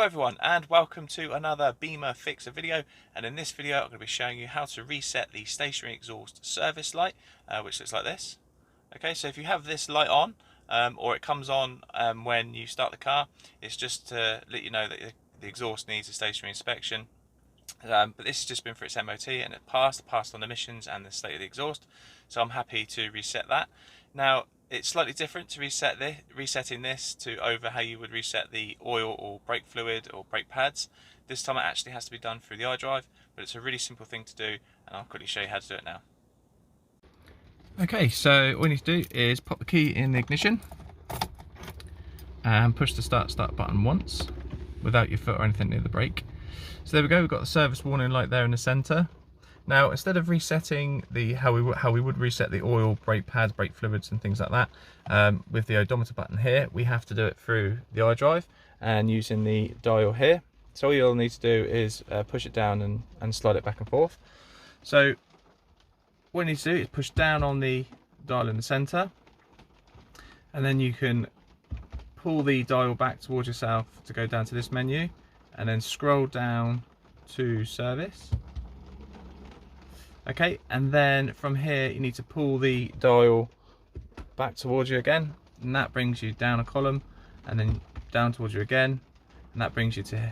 everyone, and welcome to another Bimmer Fixer video. And in this video I'm going to be showing you how to reset the stationary exhaust service light, which looks like this. Okay, so if you have this light on, or it comes on when you start the car, it's just to let you know that the exhaust needs a stationary inspection. But this has just been for its MOT and it passed on emissions and the state of the exhaust, so I'm happy to reset that. Now it's slightly different to resetting this to over how you would reset the oil or brake fluid or brake pads. This time it actually has to be done through the iDrive, but it's a really simple thing to do, and I'll quickly show you how to do it now. Okay, so all you need to do is pop the key in the ignition and push the start button once without your foot or anything near the brake. So there we go, we've got the service warning light there in the centre. Now instead of resetting how we would reset the oil, brake pads, brake fluids and things like that with the odometer button here, we have to do it through the iDrive and using the dial here. So all you'll need to do is push it down and slide it back and forth. So what you need to do is push down on the dial in the centre, and then you can pull the dial back towards yourself to go down to this menu, and then scroll down to service. Okay, and then from here you need to pull the dial back towards you again, and that brings you down a column and then down towards you again, and that brings you to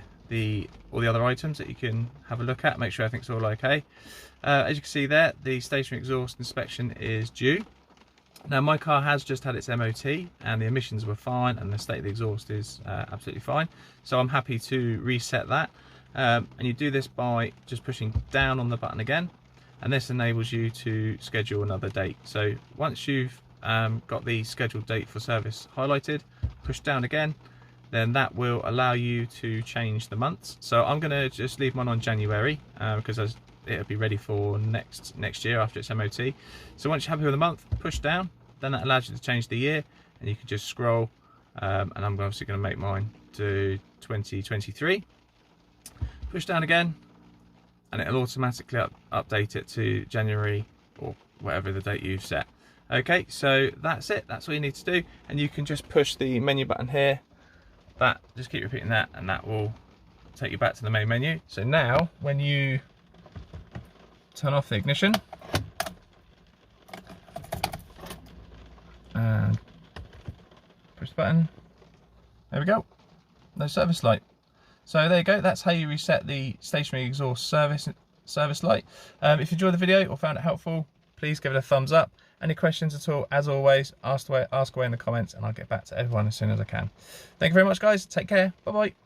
all the other items that you can have a look at, make sure everything's all okay. As you can see there, the stationary exhaust inspection is due. Now my car has just had its MOT and the emissions were fine and the state of the exhaust is absolutely fine, so I'm happy to reset that. And you do this by just pushing down on the button again, and this enables you to schedule another date. So once you've got the scheduled date for service highlighted, push down again, then that will allow you to change the months. So I'm going to just leave mine on January because it'll be ready for next year after its MOT. So once you're happy with the month, push down, then that allows you to change the year, and you can just scroll, and I'm obviously going to make mine to 2023. Push down again, and it'll automatically update it to January or whatever the date you've set. Okay, so that's it, that's all you need to do, and you can just push the menu button here, just keep repeating that, and that will take you back to the main menu. So now when you turn off the ignition and push the button, there we go, no service light. So there you go, that's how you reset the stationary exhaust service light. If you enjoyed the video or found it helpful, please give it a thumbs up. Any questions at all, as always, ask away in the comments and I'll get back to everyone as soon as I can. Thank you very much guys, take care, bye bye.